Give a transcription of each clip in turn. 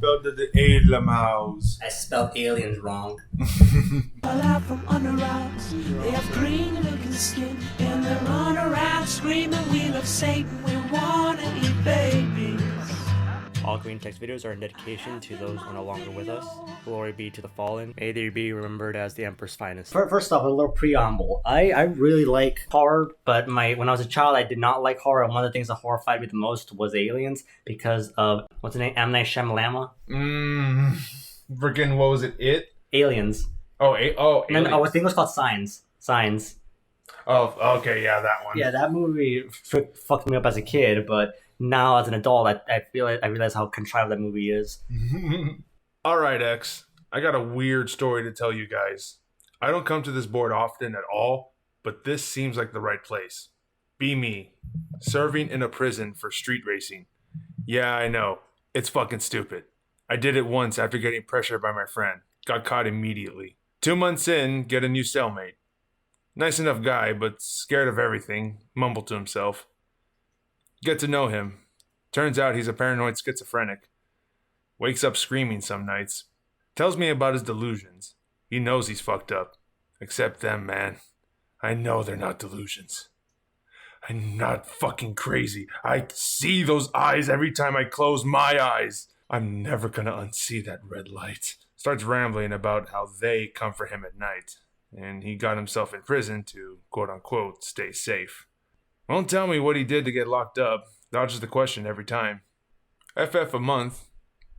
Go to the Elam house. I spelled aliens wrong. All out from under rocks. They have green looking skin and they run around screaming, "We love Satan, we wanna eat babies." All Greentext videos are in dedication to those who are no longer with us. Glory be to the fallen. May they be remembered as the Emperor's finest. First off, a little preamble. I really like horror, but when I was a child, I did not like horror. And one of the things that horrified me the most was aliens because of, what's the name? M. Night Shyamalan? Freaking, what was it? Aliens. Aliens. And then, I think it was called Signs. Signs. Oh, okay, yeah, that one. Yeah, that movie fucked me up as a kid, but now as an adult, I realize how contrived that movie is. All right, X. I got a weird story to tell you guys. I don't come to this board often at all, but this seems like the right place. Be me, serving in a prison for street racing. Yeah, I know. It's fucking stupid. I did it once after getting pressured by my friend. Got caught immediately. 2 months in, get a new cellmate. Nice enough guy, but scared of everything. Mumbled to himself. Get to know him. Turns out he's a paranoid schizophrenic. Wakes up screaming some nights. Tells me about his delusions. He knows he's fucked up. Except them, man. I know they're not delusions. I'm not fucking crazy. I see those eyes every time I close my eyes. I'm never gonna unsee that red light. Starts rambling about how they come for him at night. And he got himself in prison to, quote-unquote, stay safe. Won't tell me what he did to get locked up. Dodges the question every time. FF a month.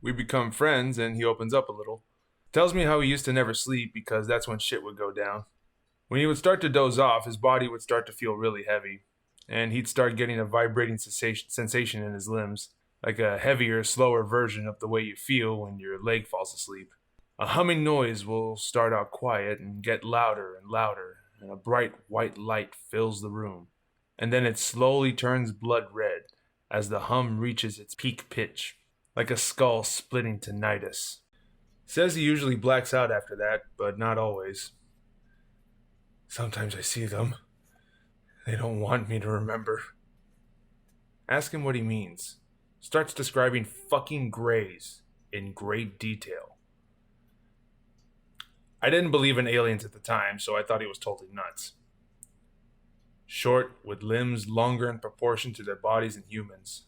We become friends and he opens up a little. Tells me how he used to never sleep because that's when shit would go down. When he would start to doze off, his body would start to feel really heavy. And he'd start getting a vibrating sensation in his limbs. Like a heavier, slower version of the way you feel when your leg falls asleep. A humming noise will start out quiet and get louder and louder, and a bright white light fills the room. And then it slowly turns blood red as the hum reaches its peak pitch, like a skull splitting tinnitus. Says he usually blacks out after that, but not always. Sometimes I see them. They don't want me to remember. Ask him what he means. Starts describing fucking grays in great detail. I didn't believe in aliens at the time, so I thought he was totally nuts. Short, with limbs longer in proportion to their bodies than humans.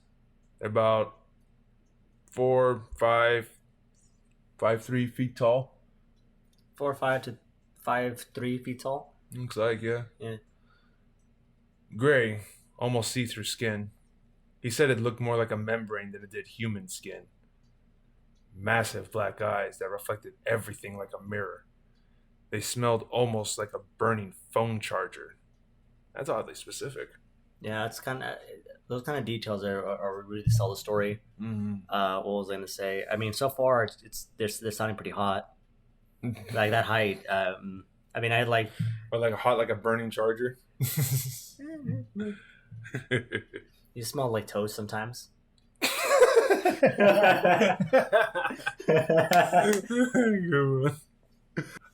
They're about 4, 5, 3 feet tall. 4 or 5 to 5'3" feet tall. Looks like, yeah. Yeah. Gray, almost see-through skin. He said it looked more like a membrane than it did human skin. Massive black eyes that reflected everything like a mirror. They smelled almost like a burning phone charger. That's oddly specific. Yeah, it's kind of those kind of details are really sell the story. Mm-hmm. What was I gonna say? I mean, so far they're sounding pretty hot. Like that height. I mean, I like Or like hot like a burning charger. you smell like toast sometimes.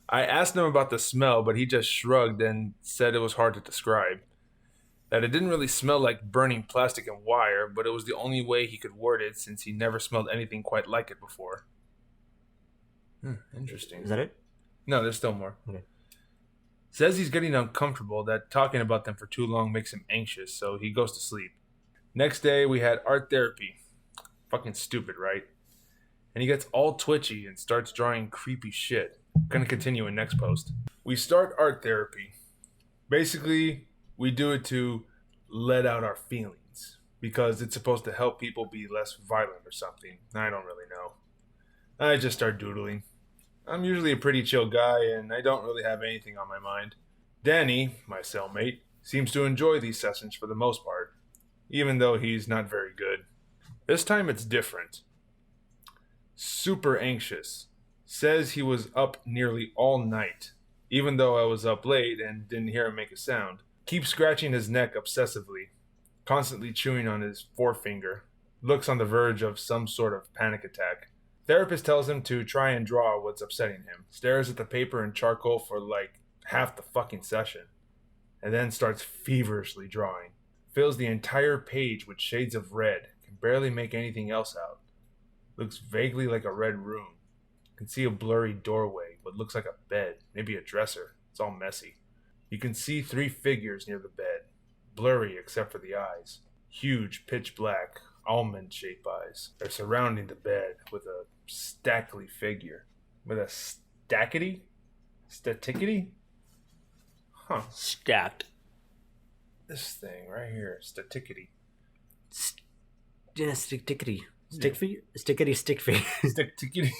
I asked him about the smell, but he just shrugged and said it was hard to describe. That it didn't really smell like burning plastic and wire, but it was the only way he could word it since he never smelled anything quite like it before. Interesting. Is that it? No, there's still more. Okay. Says he's getting uncomfortable, that talking about them for too long makes him anxious, so he goes to sleep. Next day, we had art therapy. Fucking stupid, right? And he gets all twitchy and starts drawing creepy shit. Gonna continue in next post. We start art therapy. Basically, we do it to let out our feelings because it's supposed to help people be less violent or something. I don't really know. I just start doodling. I'm usually a pretty chill guy and I don't really have anything on my mind. Danny, my cellmate, seems to enjoy these sessions for the most part, even though he's not very good. This time it's different. Super anxious. Says he was up nearly all night, even though I was up late and didn't hear him make a sound. Keeps scratching his neck obsessively, constantly chewing on his forefinger. Looks on the verge of some sort of panic attack. Therapist tells him to try and draw what's upsetting him. Stares at the paper and charcoal for like half the fucking session. And then starts feverishly drawing. Fills the entire page with shades of red. Can barely make anything else out. Looks vaguely like a red room. You can see a blurry doorway, what looks like a bed, maybe a dresser. It's all messy. You can see 3 figures near the bed, blurry except for the eyes. Huge, pitch black, almond-shaped eyes. They're surrounding the bed with a stackly figure. With a stackety? Staticity? Huh. Stacked. This thing right here, staticity. Yeah, stickity. Stickity. Staticity.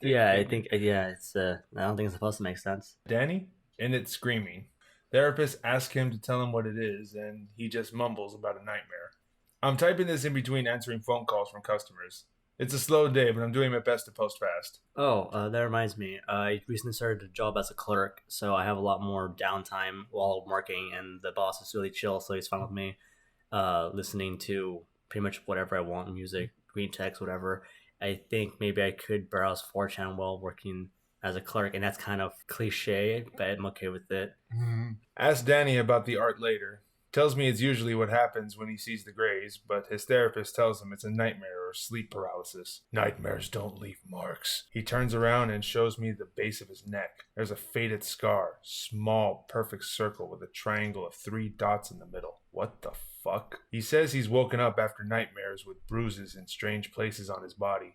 Yeah, I think, it's, I don't think it's supposed to make sense. Danny? And it's screaming. Therapist asks him to tell him what it is, and he just mumbles about a nightmare. I'm typing this in between answering phone calls from customers. It's a slow day, but I'm doing my best to post fast. Oh, that reminds me. I recently started a job as a clerk, so I have a lot more downtime while I'm working, and the boss is really chill, so he's fine with me listening to pretty much whatever I want, music, Greentext, whatever. I think maybe I could browse 4chan while working as a clerk, and that's kind of cliche, but I'm okay with it. Ask Danny about the art later. Tells me it's usually what happens when he sees the grays, but his therapist tells him it's a nightmare or sleep paralysis. Nightmares don't leave marks. He turns around and shows me the base of his neck. There's a faded scar, small, perfect circle with a triangle of 3 dots in the middle. What the fuck? He says he's woken up after nightmares with bruises in strange places on his body.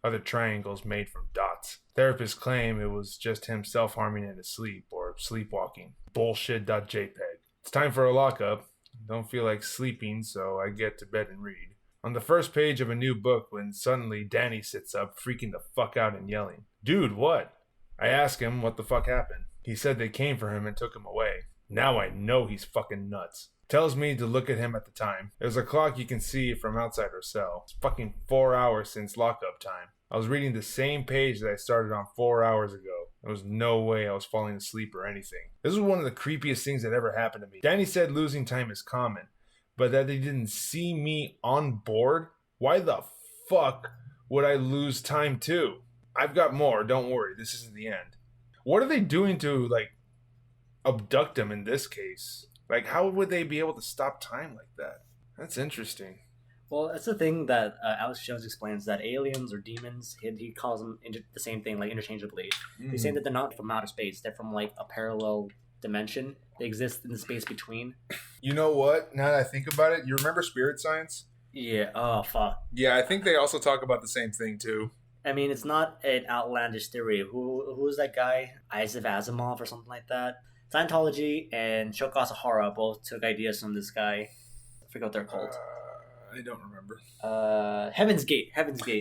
Other triangles made from dots. Therapists claim it was just him self-harming in his sleep or sleepwalking. Bullshit.jpg. It's time for a lockup. Don't feel like sleeping, so I get to bed and read. On the first page of a new book when suddenly Danny sits up, freaking the fuck out and yelling. Dude, what? I ask him what the fuck happened. He said they came for him and took him away. Now I know he's fucking nuts. Tells me to look at him at the time. There's a clock you can see from outside our cell. It's fucking 4 hours since lockup time. I was reading the same page that I started on 4 hours ago. There was no way I was falling asleep or anything. This was one of the creepiest things that ever happened to me. Danny said losing time is common, but that they didn't see me on board? Why the fuck would I lose time too? I've got more, don't worry, this isn't the end. What are they doing to, abduct him in this case? How would they be able to stop time like that? That's interesting. Well, that's the thing that Alex Jones explains, that aliens or demons, he calls them the same thing, interchangeably. He's saying that they're not from outer space. They're from, a parallel dimension. They exist in the space between. You know what? Now that I think about it, you remember Spirit Science? Yeah, oh, fuck. Yeah, I think they also talk about the same thing, too. I mean, it's not an outlandish theory. Who's that guy? Isaac Asimov or something like that? Scientology and Shoko Asahara both took ideas from this guy. I forget what they're called. I don't remember. Heaven's Gate.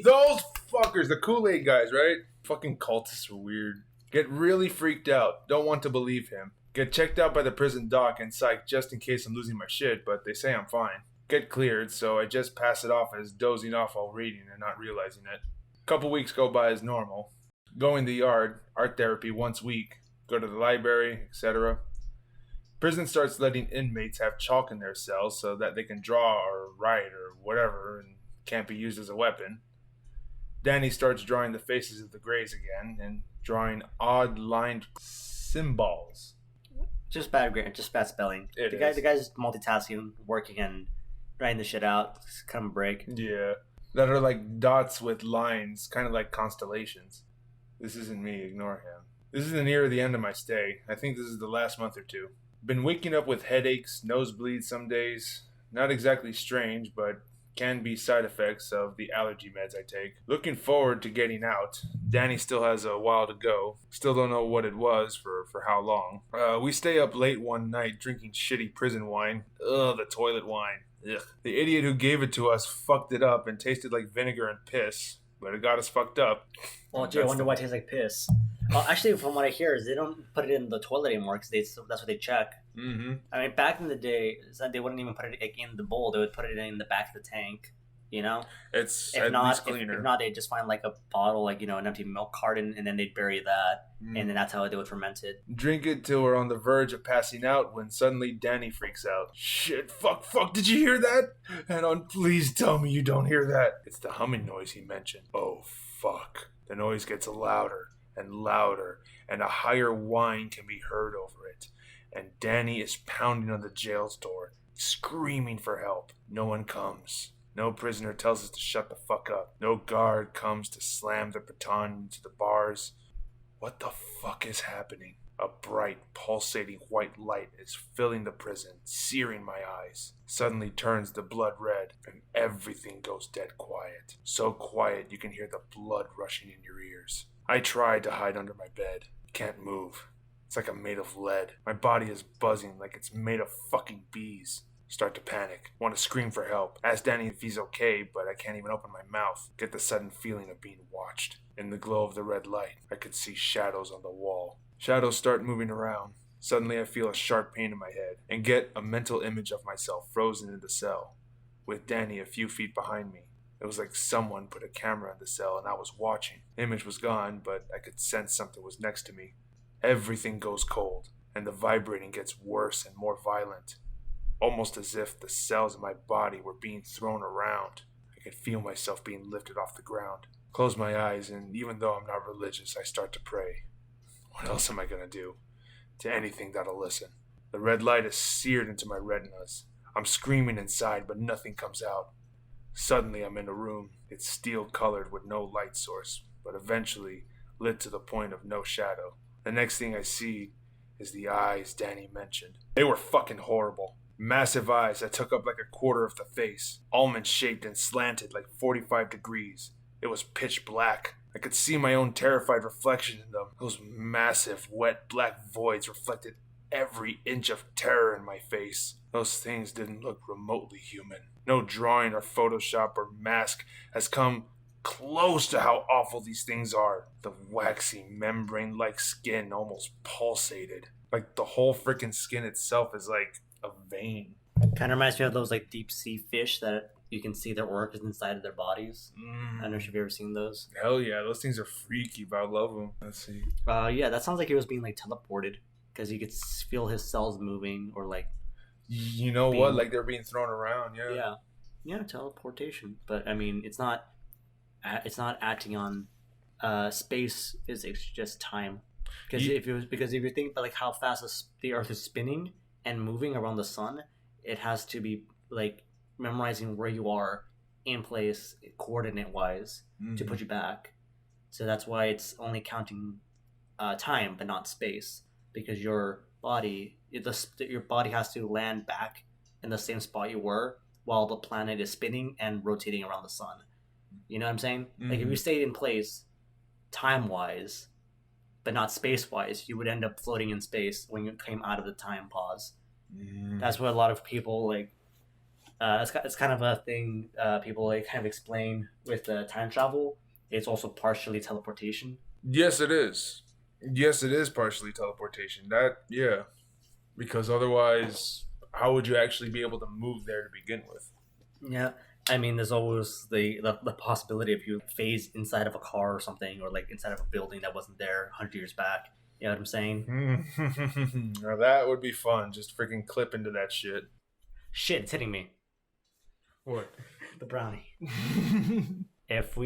Those fuckers, the Kool-Aid guys, right? Fucking cultists are weird. Get really freaked out. Don't want to believe him. Get checked out by the prison doc and psyched just in case I'm losing my shit, but they say I'm fine. Get cleared, so I just pass it off as dozing off while reading and not realizing it. Couple weeks go by as normal. Go in the yard, art therapy once a week, go to the library, etc. Prison starts letting inmates have chalk in their cells so that they can draw or write or whatever and can't be used as a weapon. Danny starts drawing the faces of the Greys again and drawing odd lined symbols. Just bad spelling. The guy's multitasking, working and writing the shit out. It's kind of a break. Yeah. That are like dots with lines, kind of like constellations. This isn't me, ignore him. This is near the end of my stay. I think this is the last month or two. Been waking up with headaches, nosebleeds some days. Not exactly strange, but can be side effects of the allergy meds I take. Looking forward to getting out. Danny still has a while to go. Still don't know what it was for how long. We stay up late one night drinking shitty prison wine. Ugh, the toilet wine. Ugh. The idiot who gave it to us fucked it up and tasted like vinegar and piss. But it got us fucked up. Well, gee, I wonder why it tastes like piss. Actually, from what I hear, is they don't put it in the toilet anymore because that's what they check. Mm-hmm. I mean, back in the day, they wouldn't even put it in the bowl. They would put it in the back of the tank. You know, It's if at not, least cleaner. if not, they'd just find a bottle, an empty milk carton, and then they'd bury that, and then that's how they would ferment it. Drink it till we're on the verge of passing out when suddenly Danny freaks out. Shit, fuck, did you hear that? And please tell me you don't hear that. It's the humming noise he mentioned. Oh, fuck. The noise gets louder and louder, and a higher whine can be heard over it. And Danny is pounding on the jail's door, screaming for help. No one comes. No prisoner tells us to shut the fuck up. No guard comes to slam the baton into the bars. What the fuck is happening? A bright, pulsating white light is filling the prison, searing my eyes. Suddenly turns the blood red, and everything goes dead quiet. So quiet you can hear the blood rushing in your ears. I try to hide under my bed. Can't move. It's like I'm made of lead. My body is buzzing like it's made of fucking bees. Start to panic. Want to scream for help. Ask Danny if he's okay, but I can't even open my mouth. Get the sudden feeling of being watched. In the glow of the red light, I could see shadows on the wall. Shadows start moving around. Suddenly I feel a sharp pain in my head and get a mental image of myself frozen in the cell, with Danny a few feet behind me. It was like someone put a camera in the cell and I was watching. The image was gone, but I could sense something was next to me. Everything goes cold, and the vibrating gets worse and more violent. Almost as if the cells in my body were being thrown around. I could feel myself being lifted off the ground. Close my eyes, and even though I'm not religious, I start to pray. What else am I gonna do? To anything that'll listen. The red light is seared into my retinas. I'm screaming inside, but nothing comes out. Suddenly I'm in a room. It's steel colored with no light source, but eventually lit to the point of no shadow. The next thing I see is the eyes Danny mentioned. They were fucking horrible. Massive eyes that took up like a quarter of the face, almond-shaped and slanted like 45 degrees. It was pitch black. I could see my own terrified reflection in them. Those massive, wet, black voids reflected every inch of terror in my face. Those things didn't look remotely human. No drawing or Photoshop or mask has come close to how awful these things are. The waxy, membrane-like skin almost pulsated. Like the whole freaking skin itself is like a vein. Kind of reminds me of those like deep sea fish that you can see their organs inside of their bodies. I don't know if you've ever seen those. Hell yeah, those things are freaky, but I love them. Let's see. Yeah, that sounds like he was being like teleported because you could feel his cells moving or like. You know what? Like they're being thrown around. Yeah. Yeah, teleportation. But I mean, it's not acting on space physics, just time. Because if you think about like how fast the Earth is spinning and moving around the sun, it has to be like memorizing where you are in place coordinate wise to put you back. So that's why it's only counting time but not space, because your body has to land back in the same spot you were while the planet is spinning and rotating around the sun. You know what I'm saying? Like if you stayed in place time wise but not space wise, you would end up floating in space when you came out of the time pause. That's what a lot of people like. It's kind of a thing people like kind of explain with time travel. It's also partially teleportation. Yes, it is. Yes, it is partially teleportation. Because otherwise, how would you actually be able to move there to begin with? Yeah, I mean, there's always the possibility if you phase inside of a car or something, or like inside of a building that wasn't there 100 years back. You know what I'm saying? Now that would be fun. Just freaking clip into that shit. Shit, it's hitting me. What? The brownie. If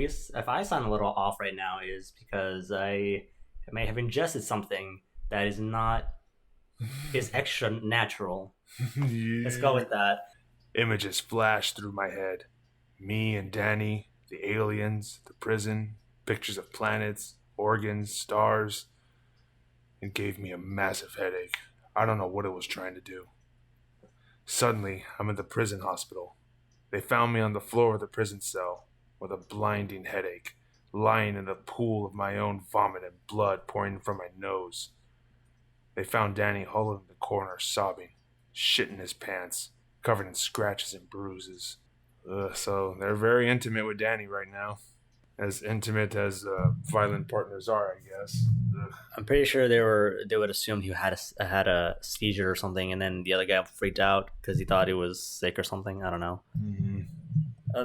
I sound a little off right now, is because I may have ingested something that is extra natural. Yeah. Let's go with that. Images flashed through my head. Me and Danny, the aliens, the prison, pictures of planets, organs, stars. It gave me a massive headache. I don't know what it was trying to do. Suddenly, I'm in the prison hospital. They found me on the floor of the prison cell with a blinding headache, lying in a pool of my own vomit and blood pouring from my nose. They found Danny huddled in the corner, sobbing, shit in his pants, covered in scratches and bruises. So they're very intimate with Danny right now. As intimate as violent partners are, I guess. I'm pretty sure they would assume he had a seizure or something, and then the other guy freaked out because he thought he was sick or something. I don't know.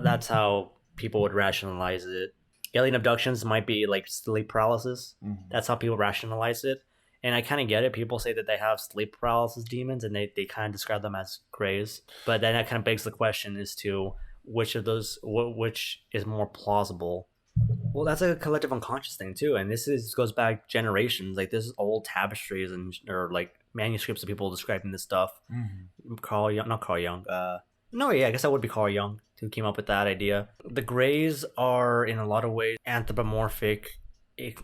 That's how people would rationalize it. Alien abductions might be like sleep paralysis. That's how people rationalize it, and I kind of get it. People say that they have sleep paralysis demons, and they kind of describe them as grays. But then that kind of begs the question as to which is more plausible. Well, that's a collective unconscious thing too, and goes back generations. Like this is old tapestries or like manuscripts of people describing this stuff. Not Carl Jung. I guess that would be Carl Jung. who came up with that idea. The Greys are, in a lot of ways, anthropomorphic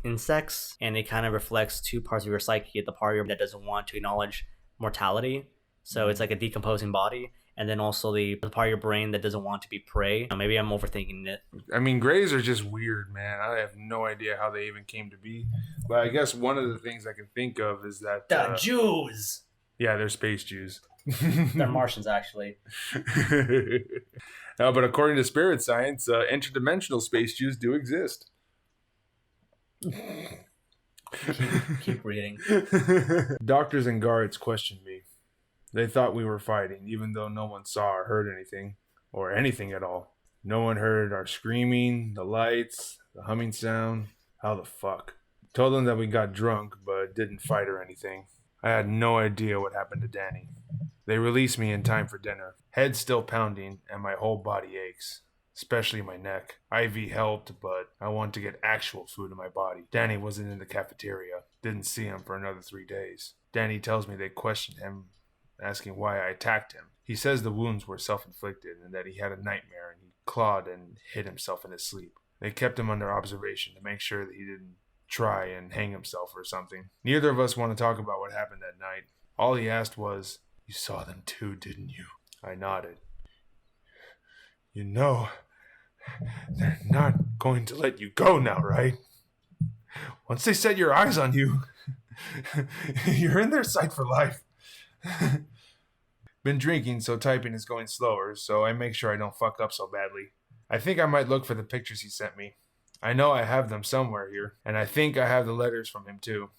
insects, and it kind of reflects two parts of your psyche: the part of your that doesn't want to acknowledge mortality, so it's like a decomposing body, and then also the part of your brain that doesn't want to be prey. Maybe I'm overthinking it. I mean, Greys are just weird, man. I have no idea how they even came to be. But I guess one of the things I can think of is that... The Jews! Yeah, they're space Jews. They're Martians, actually. No, but according to spirit science, interdimensional space Jews do exist. Keep reading. Doctors and guards questioned me. They thought we were fighting, even though no one saw or heard anything, or anything at all. No one heard our screaming, the lights, the humming sound. How the fuck? Told them that we got drunk, but didn't fight or anything. I had no idea what happened to Danny. They released me in time for dinner. Head still pounding, and my whole body aches. Especially my neck. IV helped, but I want to get actual food in my body. Danny wasn't in the cafeteria. Didn't see him for another 3 days. Danny tells me they questioned him, asking why I attacked him. He says the wounds were self-inflicted and that he had a nightmare and he clawed and hit himself in his sleep. They kept him under observation to make sure that he didn't try and hang himself or something. Neither of us want to talk about what happened that night. All he asked was, "You saw them too, didn't you?" I nodded. "You know, they're not going to let you go now, right? Once they set your eyes on you, you're in their sight for life." Been drinking, so typing is going slower, so I make sure I don't fuck up so badly. I think I might look for the pictures he sent me. I know I have them somewhere here, and I think I have the letters from him too.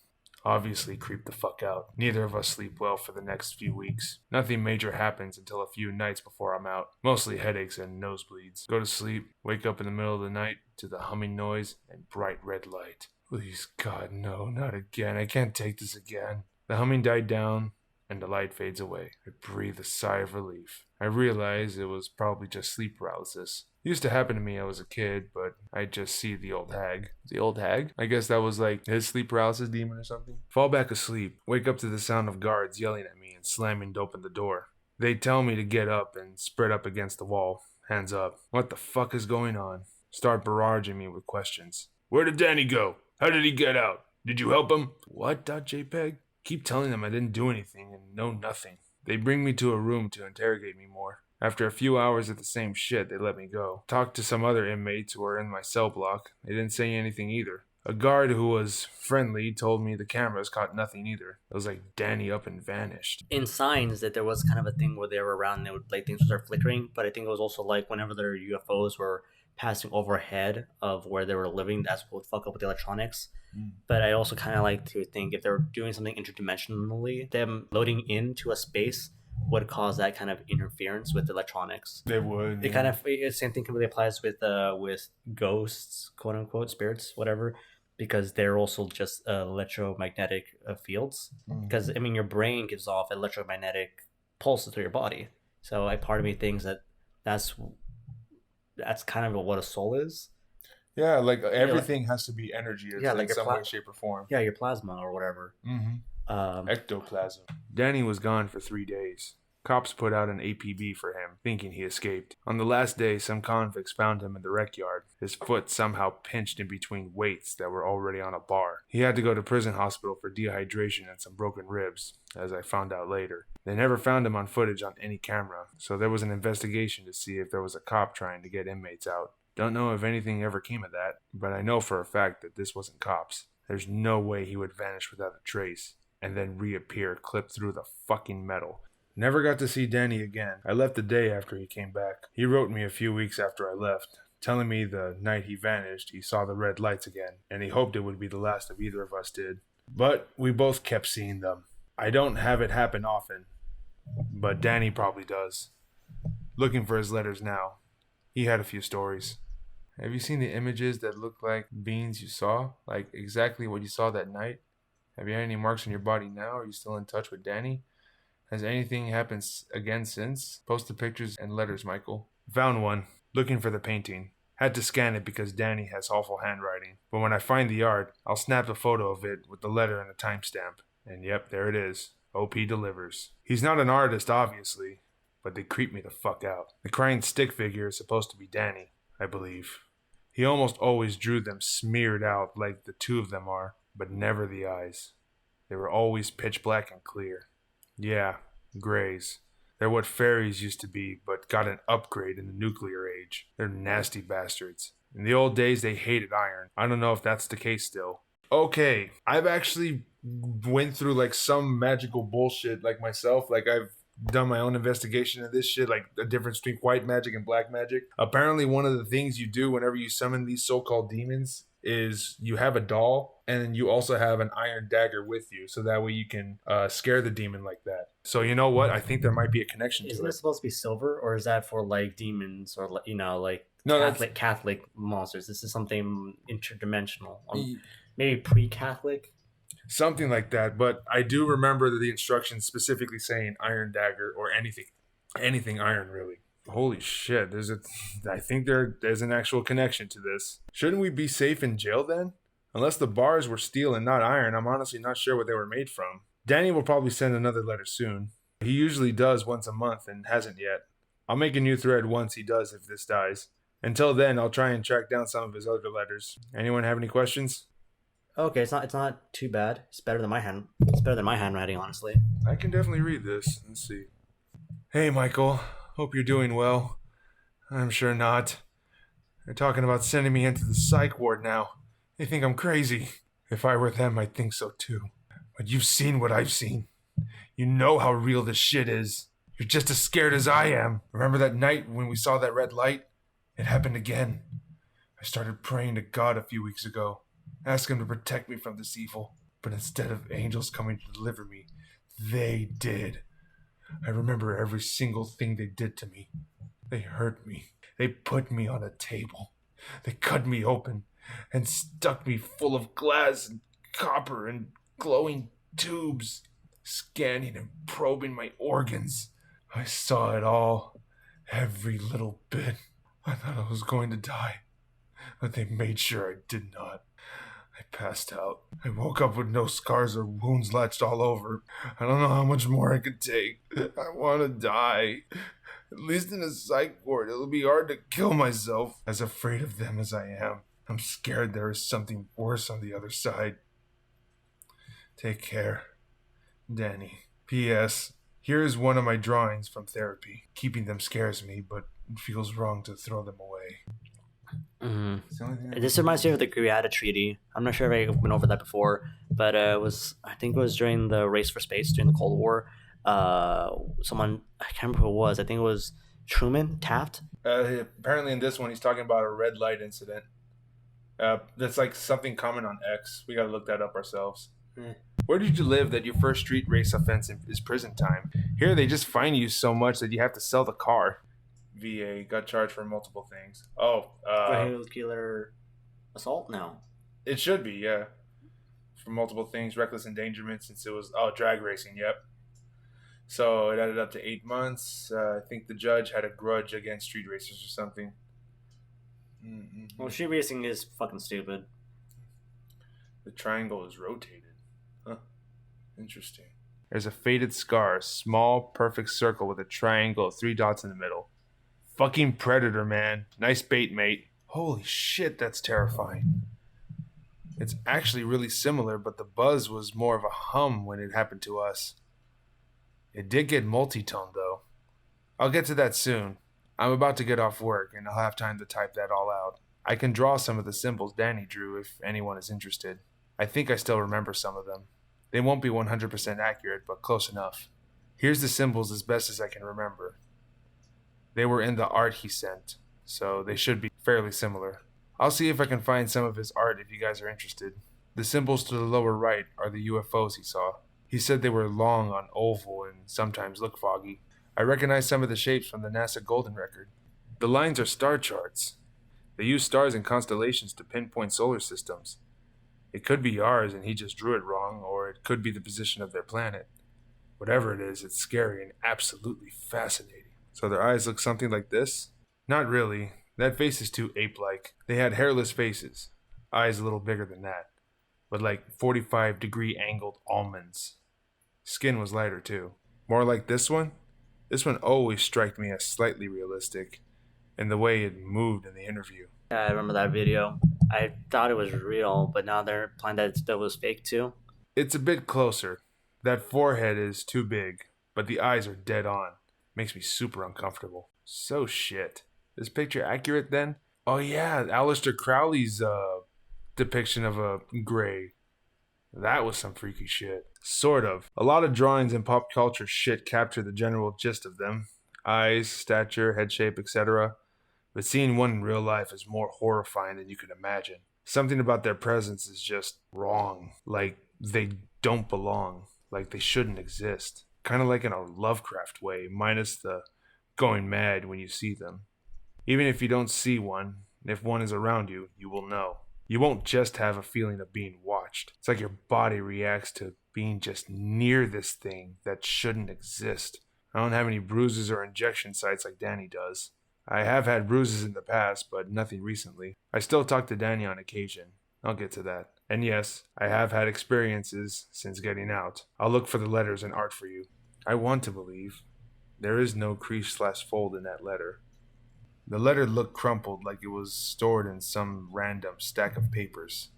Obviously creep the fuck out. Neither of us sleep well for the next few weeks. Nothing major happens until a few nights before I'm out. Mostly headaches and nosebleeds. Go to sleep, wake up in the middle of the night to the humming noise and bright red light. Please, God, no, not again. I can't take this again. The humming died down, and the light fades away. I breathe a sigh of relief. I realize it was probably just sleep paralysis. It used to happen to me when I was a kid, but I just see the old hag. The old hag? I guess that was like his sleep paralysis demon or something. Fall back asleep, wake up to the sound of guards yelling at me and slamming to open the door. They tell me to get up and spread up against the wall, hands up. What the fuck is going on? Start barraging me with questions. Where did Danny go? How did he get out? Did you help him? What? .jpg? Keep telling them I didn't do anything and know nothing. They bring me to a room to interrogate me more. After a few hours of the same shit, they let me go. Talked to some other inmates who were in my cell block. They didn't say anything either. A guard who was friendly told me the cameras caught nothing either. It was like Danny up and vanished. In Signs, that there was kind of a thing where they were around and they would like things would start flickering, but I think it was also like whenever their UFOs were passing overhead of where they were living, that's what would fuck up with the electronics. But I also kind of like to think if they're doing something interdimensionally, them loading into a space would cause that kind of interference with electronics. They would. It kind of same thing really applies with ghosts, quote unquote, spirits, whatever, because they're also just electromagnetic fields. Because I mean, your brain gives off electromagnetic pulses through your body. So a part of me thinks that that's kind of what a soul is. Yeah, like everything has to be energy in some way, shape, or form. Yeah, your plasma or whatever. Ectoplasm. Danny was gone for 3 days. Cops put out an APB for him, thinking he escaped. On the last day, some convicts found him in the rec yard. His foot somehow pinched in between weights that were already on a bar. He had to go to prison hospital for dehydration and some broken ribs, as I found out later. They never found him on footage on any camera, so there was an investigation to see if there was a cop trying to get inmates out. Don't know if anything ever came of that, but I know for a fact that this wasn't cops. There's no way he would vanish without a trace, and then reappear clipped through the fucking metal. Never got to see Danny again. I left the day after he came back. He wrote me a few weeks after I left, telling me the night he vanished, he saw the red lights again, and he hoped it would be the last of either of us did. But we both kept seeing them. I don't have it happen often, but Danny probably does. Looking for his letters now. He had a few stories. Have you seen the images that look like beings you saw? Like exactly what you saw that night? Have you had any marks on your body now? Are you still in touch with Danny? Has anything happened again since? Post the pictures and letters, Michael. Found one. Looking for the painting. Had to scan it because Danny has awful handwriting. But when I find the art, I'll snap a photo of it with the letter and a timestamp. And yep, there it is. OP delivers. He's not an artist, obviously. but they creep me the fuck out. The crying stick figure is supposed to be Danny, I believe. He almost always drew them smeared out like the two of them are, but never the eyes. They were always pitch black and clear. Yeah, grays. They're what fairies used to be, but got an upgrade in the nuclear age. They're nasty bastards. In the old days, they hated iron. I don't know if that's the case still. Okay, I've actually went through like some magical bullshit like myself. Like I've done my own investigation of this shit, like the difference between white magic and black magic. Apparently, one of the things you do whenever you summon these so-called demons is you have a doll and then you also have an iron dagger with you, so that way you can scare the demon like that. So you know what? I think there might be a connection to Isn't it. it supposed to be silver, or is that for like demons or like, like No, Catholic monsters? This is something interdimensional, maybe pre-Catholic. Something like that, but I do remember the instructions specifically saying iron dagger or anything iron really. Holy shit, I think there's an actual connection to this. Shouldn't we be safe in jail then? Unless the bars were steel and not iron, I'm honestly not sure what they were made from. Danny will probably send another letter soon. He usually does once a month and hasn't yet. I'll make a new thread once he does if this dies. Until then, I'll try and track down some of his other letters. Anyone have any questions? Okay, it's not too bad. It's better than my handwriting, honestly. I can definitely read this. Let's see. Hey, Michael. Hope you're doing well. I'm sure not. They're talking about sending me into the psych ward now. They think I'm crazy. If I were them, I'd think so too. But you've seen what I've seen. You know how real this shit is. You're just as scared as I am. Remember that night when we saw that red light? It happened again. I started praying to God a few weeks ago. Ask him to protect me from this evil. But instead of angels coming to deliver me, they did. I remember every single thing they did to me. They hurt me. They put me on a table. They cut me open and stuck me full of glass and copper and glowing tubes, scanning and probing my organs. I saw it all, every little bit. I thought I was going to die, but they made sure I did not. I passed out. I woke up with no scars or wounds latched all over. I don't know how much more I could take. I want to die. At least in a psych ward, it'll be hard to kill myself. As afraid of them as I am, I'm scared there is something worse on the other side. Take care, Danny. P.S. Here is one of my drawings from therapy. Keeping them scares me, but it feels wrong to throw them away. This reminds me of the Greada Treaty. I'm not sure if I went over that before, but I think it was during the race for space during the Cold War. Someone, I can't remember who it was. I think it was Taft. Apparently in this one, he's talking about a red light incident. That's like something common on X. We gotta look that up ourselves. Where did you live that your first street race offense is prison time? Here they just fine you so much that you have to sell the car. VA got charged for multiple things. Vehicular assault? No. It should be, yeah. For multiple things, reckless endangerment, since it was drag racing. Yep. So it added up to 8 months. I think the judge had a grudge against street racers or something. Mm-hmm. Well, street racing is fucking stupid. The triangle is rotated. Huh. Interesting. There's a faded scar, a small, perfect circle with a triangle of 3 dots in the middle. Fucking predator, man. Nice bait, mate. Holy shit, that's terrifying. It's actually really similar, but the buzz was more of a hum when it happened to us. It did get multi-tone, though. I'll get to that soon. I'm about to get off work, and I'll have time to type that all out. I can draw some of the symbols Danny drew if anyone is interested. I think I still remember some of them. They won't be 100% accurate, but close enough. Here's the symbols as best as I can remember. They were in the art he sent, so they should be fairly similar. I'll see if I can find some of his art if you guys are interested. The symbols to the lower right are the UFOs he saw. He said they were long on oval and sometimes look foggy. I recognize some of the shapes from the NASA Golden Record. The lines are star charts. They use stars and constellations to pinpoint solar systems. It could be ours and he just drew it wrong, or it could be the position of their planet. Whatever it is, it's scary and absolutely fascinating. So their eyes look something like this? Not really. That face is too ape-like. They had hairless faces. Eyes a little bigger than that. But like 45-degree angled almonds. Skin was lighter too. More like this one? This one always struck me as slightly realistic in the way it moved in the interview. Yeah, I remember that video. I thought it was real, but now they're implying that it was fake too. It's a bit closer. That forehead is too big, but the eyes are dead on. Makes me super uncomfortable. So shit. Is picture accurate then? Oh yeah, Aleister Crowley's depiction of a gray. That was some freaky shit. Sort of. A lot of drawings and pop culture shit capture the general gist of them. Eyes, stature, head shape, etc. But seeing one in real life is more horrifying than you can imagine. Something about their presence is just wrong. Like they don't belong. Like they shouldn't exist. Kind of like in a Lovecraft way, minus the going mad when you see them. Even if you don't see one, if one is around you, you will know. You won't just have a feeling of being watched. It's like your body reacts to being just near this thing that shouldn't exist. I don't have any bruises or injection sites like Danny does. I have had bruises in the past, but nothing recently. I still talk to Danny on occasion. I'll get to that. And yes, I have had experiences since getting out. I'll look for the letters and art for you. I want to believe. There is no crease/fold in that letter. The letter looked crumpled, like it was stored in some random stack of papers.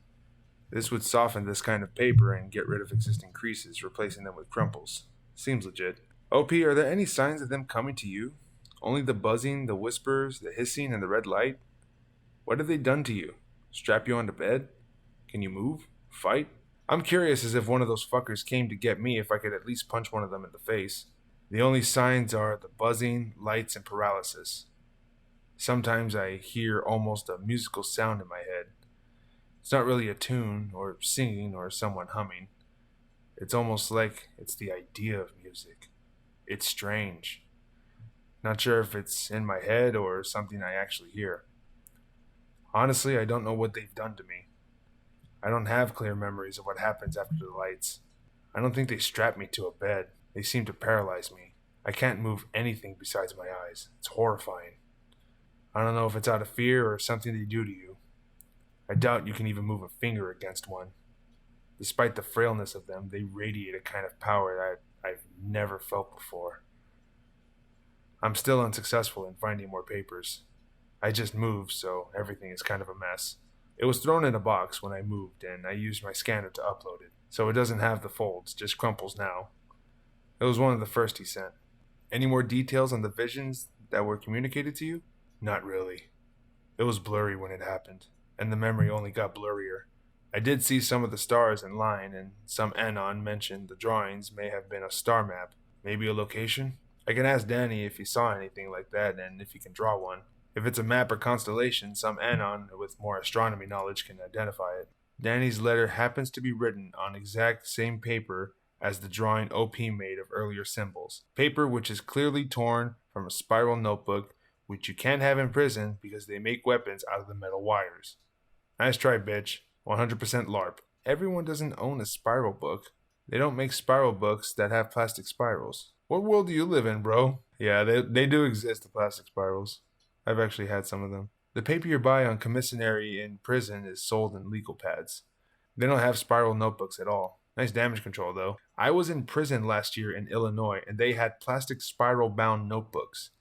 This would soften this kind of paper and get rid of existing creases, replacing them with crumples. Seems legit. OP, are there any signs of them coming to you? Only the buzzing, the whispers, the hissing, and the red light? What have they done to you? Strap you onto bed? Can you move? Fight? I'm curious as if one of those fuckers came to get me if I could at least punch one of them in the face. The only signs are the buzzing, lights, and paralysis. Sometimes I hear almost a musical sound in my head. It's not really a tune, or singing, or someone humming. It's almost like it's the idea of music. It's strange. Not sure if it's in my head or something I actually hear. Honestly, I don't know what they've done to me. I don't have clear memories of what happens after the lights. I don't think they strap me to a bed. They seem to paralyze me. I can't move anything besides my eyes. It's horrifying. I don't know if it's out of fear or something they do to you. I doubt you can even move a finger against one. Despite the frailness of them, they radiate a kind of power that I've never felt before. I'm still unsuccessful in finding more papers. I just moved, so everything is kind of a mess. It was thrown in a box when I moved, and I used my scanner to upload it, so it doesn't have the folds, just crumples now. It was one of the first he sent. Any more details on the visions that were communicated to you? Not really. It was blurry when it happened, and the memory only got blurrier. I did see some of the stars in line, and some anon mentioned the drawings may have been a star map, maybe a location. I can ask Danny if he saw anything like that and if he can draw one. If it's a map or constellation, some anon with more astronomy knowledge can identify it. Danny's letter happens to be written on exact same paper as the drawing OP made of earlier symbols. Paper which is clearly torn from a spiral notebook, which you can't have in prison because they make weapons out of the metal wires. Nice try, bitch. 100% LARP. Everyone doesn't own a spiral book. They don't make spiral books that have plastic spirals. What world do you live in, bro? Yeah, they do exist, the plastic spirals. I've actually had some of them. The paper you buy on commissary in prison is sold in legal pads. They don't have spiral notebooks at all. Nice damage control, though. I was in prison last year in Illinois, and they had plastic spiral-bound notebooks.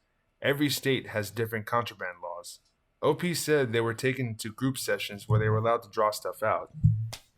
Every state has different contraband laws. OP said they were taken to group sessions where they were allowed to draw stuff out.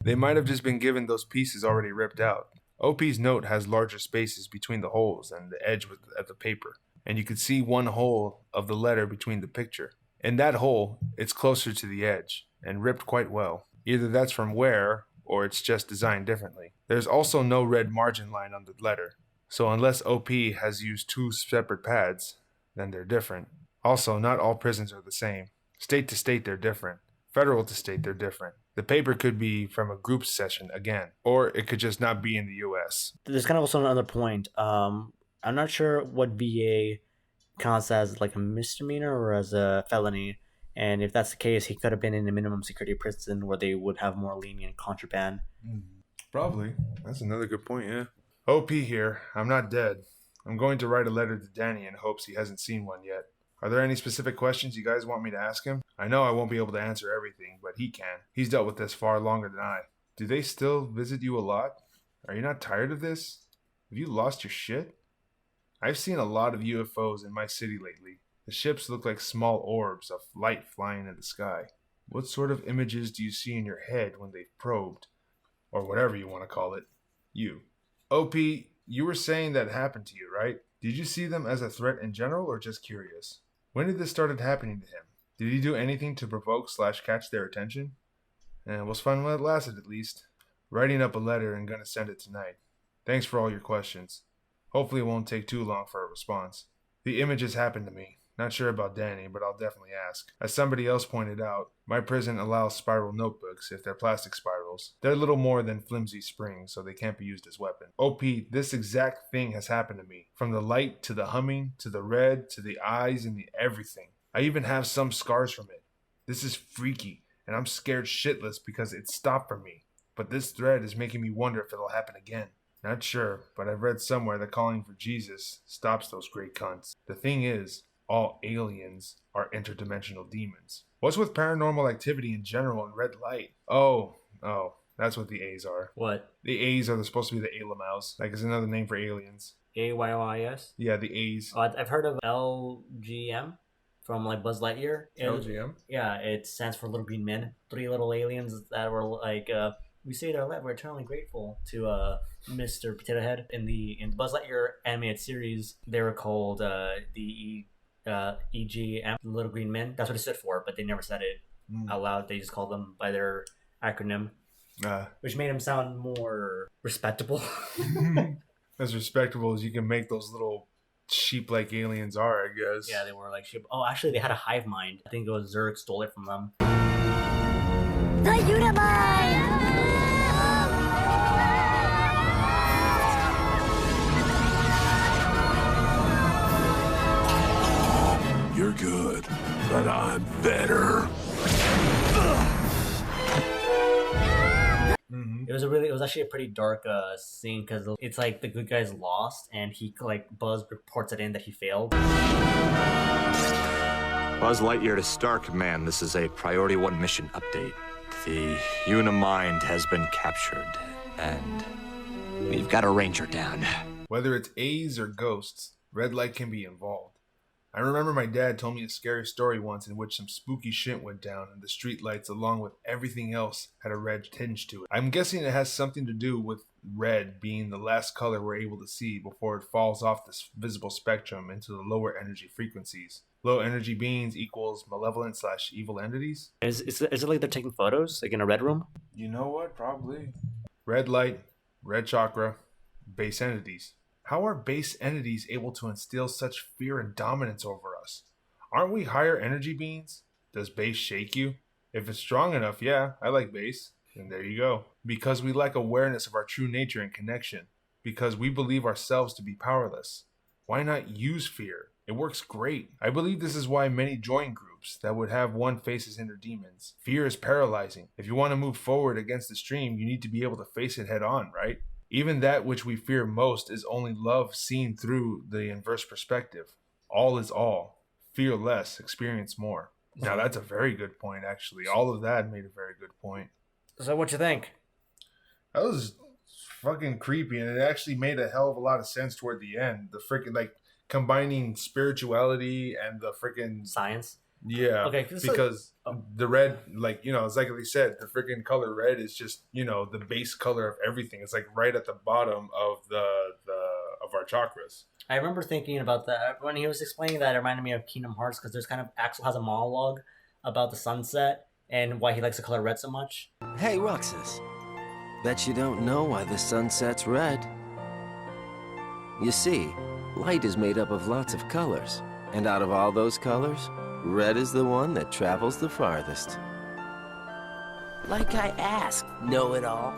They might have just been given those pieces already ripped out. OP's note has larger spaces between the holes and the edge of the paper, and you could see one hole of the letter between the picture. In that hole, it's closer to the edge, and ripped quite well. Either that's from wear, or it's just designed differently. There's also no red margin line on the letter, so unless OP has used two separate pads, then they're different. Also, not all prisons are the same. State to state, they're different. Federal to state, they're different. The paper could be from a group session again, or it could just not be in the US. There's kind of also another point. I'm not sure what VA counts as like a misdemeanor or as a felony. And if that's the case, he could have been in a minimum security prison where they would have more lenient contraband. Probably. That's another good point, yeah. OP here. I'm not dead. I'm going to write a letter to Danny in hopes he hasn't seen one yet. Are there any specific questions you guys want me to ask him? I know I won't be able to answer everything, but he can. He's dealt with this far longer than I. Do they still visit you a lot? Are you not tired of this? Have you lost your shit? I've seen a lot of UFOs in my city lately. The ships look like small orbs of light flying in the sky. What sort of images do you see in your head when they've probed? Or whatever you want to call it. You. OP, you were saying that happened to you, right? Did you see them as a threat in general or just curious? When did this started happening to him? Did he do anything to provoke/catch their attention? And it was fun while it lasted, at least. Writing up a letter and gonna send it tonight. Thanks for all your questions. Hopefully it won't take too long for a response. The images happened to me. Not sure about Danny, but I'll definitely ask. As somebody else pointed out, my prison allows spiral notebooks if they're plastic spirals. They're little more than flimsy springs, so they can't be used as weapons. OP, this exact thing has happened to me. From the light, to the humming, to the red, to the eyes, and the everything. I even have some scars from it. This is freaky, and I'm scared shitless because it stopped for me. But this thread is making me wonder if it'll happen again. Not sure, but I've read somewhere that calling for Jesus stops those great cunts. The thing is, all aliens are interdimensional demons. What's with paranormal activity in general and red light? Oh, that's what the A's are. What? The A's are supposed to be the Alamouse. Like, it's another name for aliens. AYOIS? Yeah, the A's. Oh, I've heard of LGM from like Buzz Lightyear. LGM? Yeah, it stands for Little Green Men. 3 little aliens that were like, we say our life, we're eternally grateful to Mr. Potato Head. In the Buzz Lightyear animated series, they were called the EGM, Little Green Men. That's what it stood for, but they never said it out loud. They just called them by their acronym, which made them sound more respectable. As respectable as you can make those little sheep-like aliens are, I guess. Yeah, they were like sheep. Oh, actually, they had a hive mind. I think it was Zurg stole it from them. The Unimind! You're good, but I'm better. It was actually a pretty dark scene because it's like the good guy's lost and he like Buzz reports it in that he failed. Buzz Lightyear to Star Command. This is a Priority 1 mission update. The Unimind has been captured, and we've got a ranger down. Whether it's A's or ghosts, red light can be involved. I remember my dad told me a scary story once in which some spooky shit went down and the streetlights along with everything else had a red tinge to it. I'm guessing it has something to do with red being the last color we're able to see before it falls off this visible spectrum into the lower energy frequencies. Low energy beings equals malevolent/evil entities? Is it like they're taking photos, like in a red room? You know what? Probably. Red light, red chakra, base entities. How are base entities able to instill such fear and dominance over us? Aren't we higher energy beings? Does base shake you? If it's strong enough, yeah, I like base. And there you go. Because we lack awareness of our true nature and connection. Because we believe ourselves to be powerless. Why not use fear? It works great. I believe this is why many join groups that would have one face as inner demons. Fear is paralyzing. If you want to move forward against the stream, you need to be able to face it head on, right? Even that which we fear most is only love seen through the inverse perspective. All is all. Fear less, experience more. Now that's a very good point, actually. All of that made a very good point. So what you think? That was fucking creepy, and it actually made a hell of a lot of sense toward the end. The freaking, like, combining spirituality and the freaking Science? Yeah, okay, because the red, like, you know, it's like they said, the freaking color red is just, you know, the base color of everything. It's like right at the bottom of of our chakras. I remember thinking about that when he was explaining that. It reminded me of Kingdom Hearts because there's kind of Axel has a monologue about the sunset and why he likes the color red so much. Hey, Roxas. Bet you don't know why the sunset's red. You see, light is made up of lots of colors, and out of all those colors, red is the one that travels the farthest. Like I asked, know-it-all.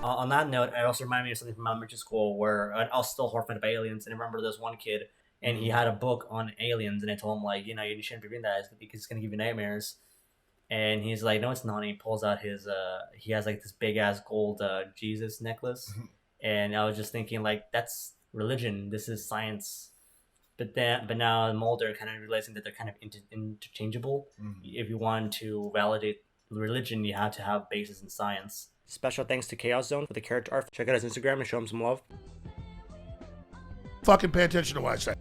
On that note, it also reminded me of something from elementary school where I was still horrified by aliens, and I remember there's one kid, and he had a book on aliens, and I told him, like, you know, you shouldn't be reading that because it's going to give you nightmares. And he's like, no, it's not. And he pulls out his, he has like this big-ass gold Jesus necklace. And I was just thinking, like, that's religion. This is science. But now I'm older, kind of realizing that they're kind of interchangeable. If you want to validate religion, you have to have basis in science. Special thanks to Chaos Zone for the character art. Check out his Instagram and show him some love. fucking pay attention to what I say.